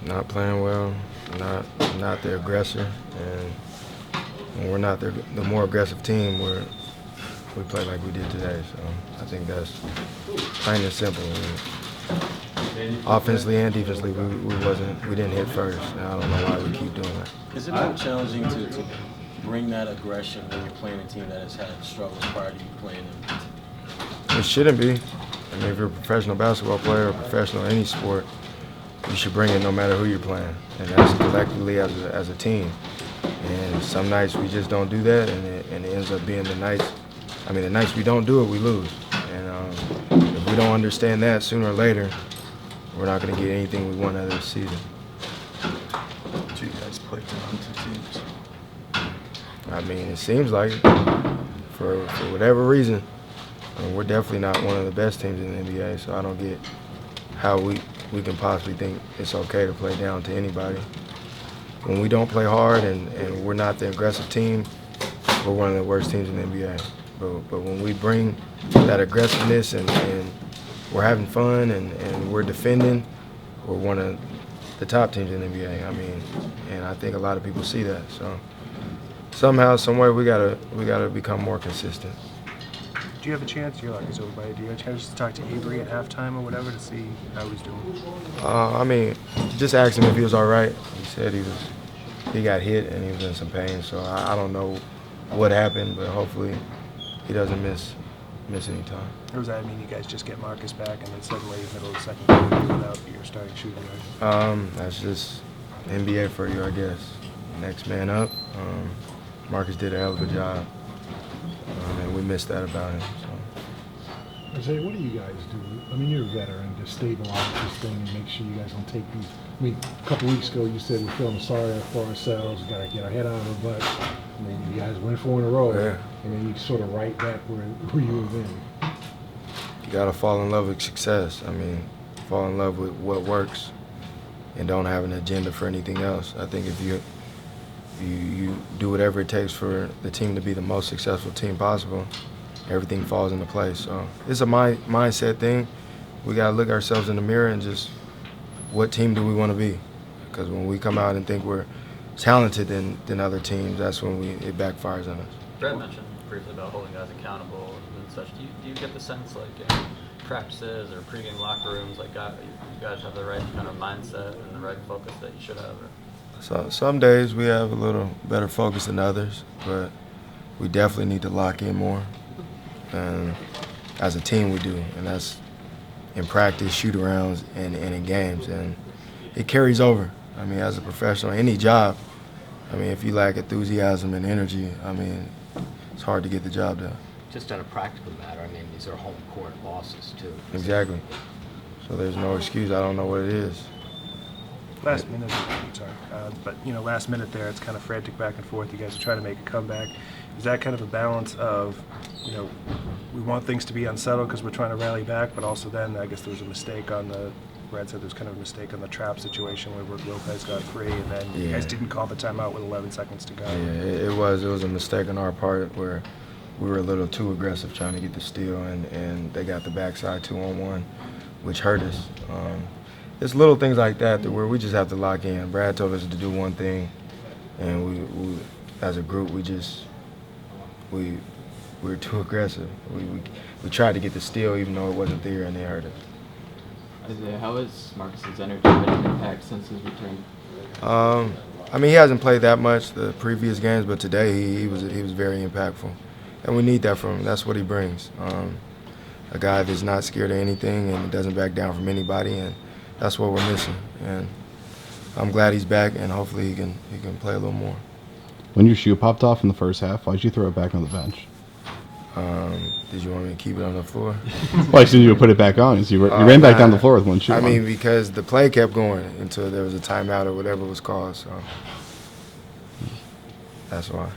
Not playing well, not the aggressor, and when we're not the more aggressive team, we play like we did today. So I think that's plain and simple. Offensively and defensively, we didn't hit first. And I don't know why we keep doing that. Is it more challenging to bring that aggression when you're playing a team that has had struggles prior to you playing them? It shouldn't be. I mean, if you're a professional basketball player or professional in any sport, you should bring it no matter who you're playing, and that's collectively as a team. And some nights we just don't do that, and it ends up being the nights. I mean, the nights we don't do it, we lose. And if we don't understand that, sooner or later, we're not going to get anything we want out of this season. Do you guys play down to teams? I mean, it seems like it. For whatever reason. I mean, we're definitely not one of the best teams in the NBA, so I don't get how we can possibly think it's okay to play down to anybody. When we don't play hard and we're not the aggressive team, we're one of the worst teams in the NBA. But when we bring that aggressiveness and we're having fun and we're defending, we're one of the top teams in the NBA. I mean, and I think a lot of people see that. So somehow, some way, we gotta become more consistent. Do you have a chance? You're like, it's over by. Do you have a chance to talk to HAYWARD at halftime or whatever to see how he's doing? I mean, just asked him if he was all right. He said he got hit and he was in some pain. So I don't know what happened, but hopefully he doesn't miss any time. Or does that mean you guys just get Marcus back and then suddenly in the middle of the second quarter without your starting shooting guard? That's just NBA for you, I guess. Next man up. Marcus did a hell of a job. And we missed that about him. So. Isaiah, what do you guys do? I mean, you're a veteran to stabilize this thing and make sure you guys don't take these. I mean, a couple weeks ago you said we're feeling sorry for ourselves. We got to get our head out of our butt. I mean, you guys win 4 in a row, yeah. And then you sort of right back where you were then. You got to fall in love with success. I mean, fall in love with what works and don't have an agenda for anything else. I think if you do whatever it takes for the team to be the most successful team possible, everything falls into place. So it's a mindset thing. We got to look ourselves in the mirror and just, what team do we want to be? Because when we come out and think we're talented than other teams, that's when it backfires on us. Brett mentioned briefly about holding guys accountable and such. Do you get the sense, like in practices or pregame locker rooms, like you guys have the right kind of mindset and the right focus that you should have? So some days we have a little better focus than others, but we definitely need to lock in more. And as a team we do, and that's in practice, shoot-arounds, and in games. And it carries over. I mean, as a professional, any job, I mean, if you lack enthusiasm and energy, I mean, it's hard to get the job done. Just on a practical matter, I mean, these are home court losses, too. Exactly. So there's no excuse. I don't know what it is. Last minute, but last minute there, it's kind of frantic back and forth. You guys are trying to make a comeback. Is that kind of a balance of, we want things to be unsettled because we're trying to rally back, but also then I guess there was a mistake on Brad said there was kind of a mistake on the trap situation where Brook Lopez got free, and then you guys didn't call the timeout with 11 seconds to go. Yeah, it was a mistake on our part where we were a little too aggressive trying to get the steal, and they got the backside 2-on-1, which hurt us. It's little things like that where we just have to lock in. Brad told us to do one thing, and we as a group, we were too aggressive. We tried to get the steal even though it wasn't there, and they hurt us. Isaiah, how has Marcus's energy been an impact since his return? I mean, he hasn't played that much the previous games, but today he was very impactful, and we need that from him. That's what he brings. A guy that's not scared of anything and doesn't back down from anybody, and that's what we're missing. And I'm glad he's back, and hopefully he can play a little more. When your shoe popped off in the first half, why'd you throw it back on the bench? Did you want me to keep it on the floor? Well, I assumed you would put it back on. You ran back down the floor with one shoe on. I mean, because the play kept going until there was a timeout or whatever was called, so that's why.